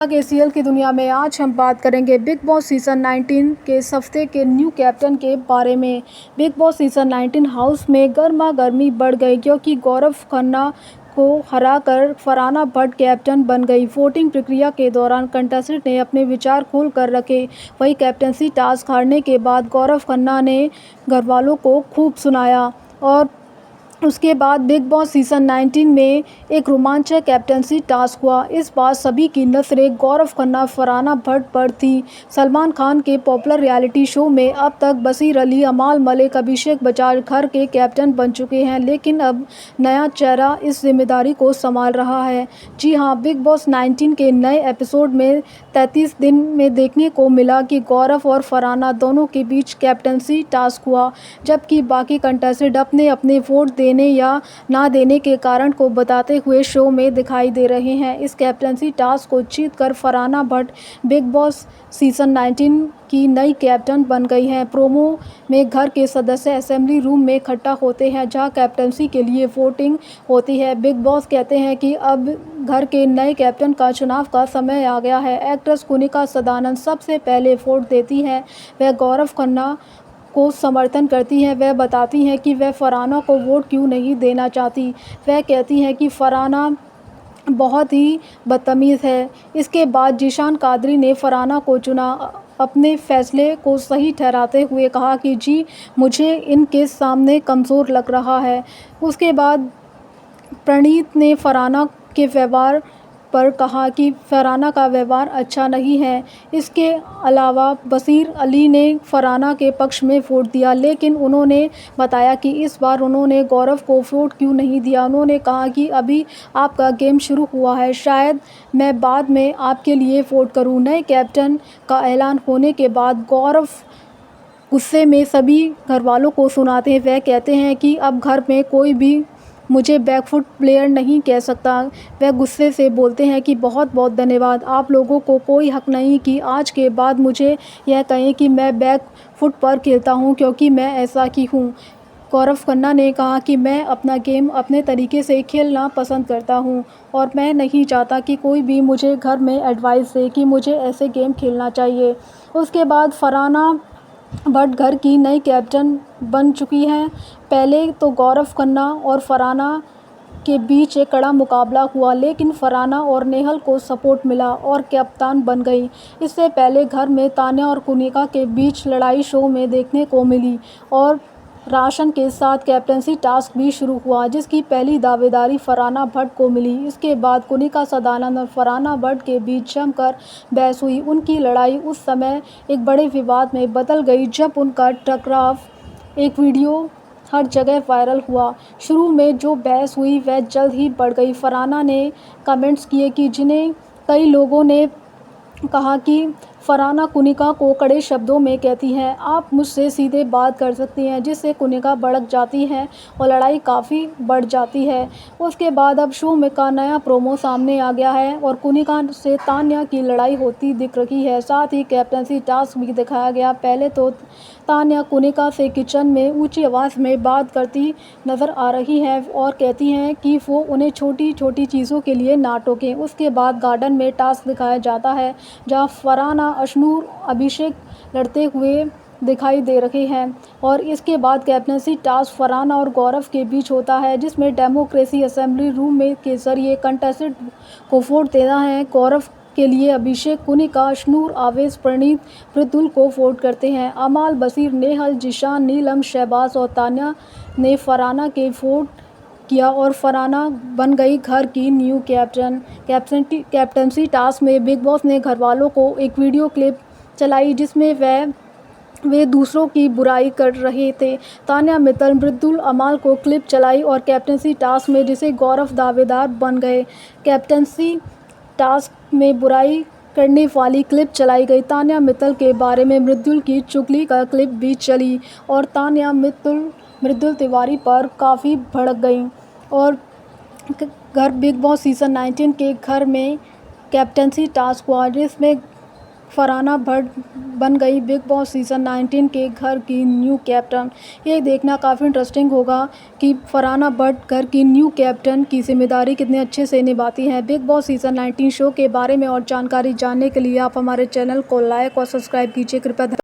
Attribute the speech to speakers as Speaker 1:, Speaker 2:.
Speaker 1: के सीरियल की दुनिया में आज हम बात करेंगे बिग बॉस सीज़न 19 के इस हफ्ते के न्यू कैप्टन के बारे में। बिग बॉस सीज़न 19 हाउस में गर्मा गर्मी बढ़ गई क्योंकि गौरव खन्ना को हराकर फरहाना भट्ट कैप्टन बन गई। वोटिंग प्रक्रिया के दौरान कंटेस्टेंट ने अपने विचार खोल कर रखे। वही कैप्टनसी टास्क हारने के बाद गौरव खन्ना ने घरवालों को खूब सुनाया और उसके बाद बिग बॉस सीज़न 19 में एक रोमांचक कैप्टनसी टास्क हुआ। इस बार सभी की नज़रें गौरव खन्ना फरहाना भट्ट पर थी। सलमान खान के पॉपुलर रियलिटी शो में अब तक बशीर अली, अमाल मलिक, अभिषेक बजाज घर के कैप्टन बन चुके हैं, लेकिन अब नया चेहरा इस जिम्मेदारी को संभाल रहा है। जी हाँ, बिग बॉस 19 के नए एपिसोड में 33 दिन में देखने को मिला कि गौरव और फरहाना दोनों के बीच कैप्टनसी टास्क हुआ, जबकि बाकी कंटेस्टेंट अपने अपने वोट देने या ना देने के कारण को बताते हुए शो में दिखाई दे रहे हैं। इस कैप्टनसी टास्क को जीतकर Farhana Bhatt big boss season 19 की नई कैप्टन बन गई हैं। प्रोमो में घर के सदस्य असेंबली रूम में इकट्ठा होते हैं जहां कैप्टनसी के लिए वोटिंग होती है। बिग बॉस कहते हैं कि अब घर के नए कैप्टन का चुनाव का समय आ गया है। एक्ट्रेस कुनिका सदानंद सबसे पहले वोट देती है। वह गौरव खन्ना को समर्थन करती हैं। वह बताती हैं कि वह फरहाना को वोट क्यों नहीं देना चाहती। वह कहती हैं कि फरहाना बहुत ही बदतमीज़ है। इसके बाद जीशान कादरी ने फरहाना को चुना। अपने फैसले को सही ठहराते हुए कहा कि जी, मुझे इनके सामने कमज़ोर लग रहा है। उसके बाद प्रणीत ने फरहाना के व्यवहार पर कहा कि फरहाना का व्यवहार अच्छा नहीं है। इसके अलावा बशीर अली ने फरहाना के पक्ष में वोट दिया, लेकिन उन्होंने बताया कि इस बार उन्होंने गौरव को वोट क्यों नहीं दिया। उन्होंने कहा कि अभी आपका गेम शुरू हुआ है, शायद मैं बाद में आपके लिए वोट करूं। नए कैप्टन का ऐलान होने के बाद गौरव गुस्से में सभी घरवालों को सुनाते हैं। वह कहते हैं कि अब घर में कोई भी मुझे बैकफुट प्लेयर नहीं कह सकता। वह गुस्से से बोलते हैं कि बहुत बहुत धन्यवाद, आप लोगों को कोई हक नहीं कि आज के बाद मुझे यह कहें कि मैं बैकफुट पर खेलता हूं, क्योंकि मैं ऐसा की हूं। गौरव खन्ना ने कहा कि मैं अपना गेम अपने तरीके से खेलना पसंद करता हूं और मैं नहीं चाहता कि कोई भी मुझे घर में एडवाइस दे कि मुझे ऐसे गेम खेलना चाहिए। उसके बाद फरहाना भट्ट घर की नई कैप्टन बन चुकी हैं। पहले तो गौरव खन्ना और फरहाना के बीच एक कड़ा मुकाबला हुआ, लेकिन फरहाना और नेहल को सपोर्ट मिला और कप्तान बन गई। इससे पहले घर में तान्या और कुनिका के बीच लड़ाई शो में देखने को मिली और राशन के साथ कैप्टनसी टास्क भी शुरू हुआ, जिसकी पहली दावेदारी फरहाना भट्ट को मिली। इसके बाद कुनिका सदानंद और फरहाना भट्ट के बीच जमकर बहस हुई। उनकी लड़ाई उस समय एक बड़े विवाद में बदल गई जब उनका टकराव एक वीडियो हर जगह वायरल हुआ। शुरू में जो बहस हुई वह जल्द ही बढ़ गई। फरहाना ने कमेंट्स किए कि जिन्हें कई लोगों ने कहा कि फरहाना कुनिका को कड़े शब्दों में कहती हैं, आप मुझसे सीधे बात कर सकती हैं, जिससे कुनिका भड़क जाती है और लड़ाई काफ़ी बढ़ जाती है। उसके बाद अब शो में का नया प्रोमो सामने आ गया है और कुनिका से तान्या की लड़ाई होती दिख रही है। साथ ही कैप्टनसी टास्क भी दिखाया गया। पहले तो तान्या कुनिका से किचन में ऊंची आवाज़ में बात करती नज़र आ रही है और कहती हैं कि वो उन्हें छोटी छोटी चीज़ों के लिए ना टोकें। उसके बाद गार्डन में टास्क दिखाया जाता है जहाँ फरहाना, अशनूर, अभिषेक लड़ते हुए दिखाई दे रहे हैं और इसके बाद कैप्टनसी टास्क फरहाना और गौरव के बीच होता है, जिसमें डेमोक्रेसी असेंबली रूम में के जरिए कंटेस्टेंट को वोट देना है। गौरव के लिए अभिषेक, कुनिका, अशनूर, आवेश, प्रणीत, मृदुल को वोट करते हैं। अमाल, बशीर, नेहल, जीशान, नीलम, शहबाज और तान्या ने फरहाना के वोट किया और फरहाना बन गई घर की न्यू कैप्टन। कैप्टनसी टास्क में बिग बॉस ने घरवालों को एक वीडियो क्लिप चलाई जिसमें वे दूसरों की बुराई कर रहे थे। तान्या, मित्तल, मृदुल, अमाल को क्लिप चलाई और कैप्टनसी टास्क में जिसे गौरव दावेदार बन गए। कैप्टनसी टास्क में बुराई करने वाली क्लिप चलाई गई। तान्या मित्तल के बारे में मृदुल की चुगली का क्लिप भी चली और तान्या मृदुल तिवारी पर काफ़ी भड़क गई और घर बिग बॉस सीज़न 19 के घर में कैप्टनसी टास्क हुआ, जिसमें फरहाना भट्ट बन गई बिग बॉस सीज़न 19 के घर की न्यू कैप्टन। ये देखना काफ़ी इंटरेस्टिंग होगा कि फरहाना भट्ट घर की न्यू कैप्टन की जिम्मेदारी कितने अच्छे से निभाती हैं। बिग बॉस सीज़न 19 शो के बारे में और जानकारी जानने के लिए आप हमारे चैनल को लाइक और सब्सक्राइब कीजिए कृपया।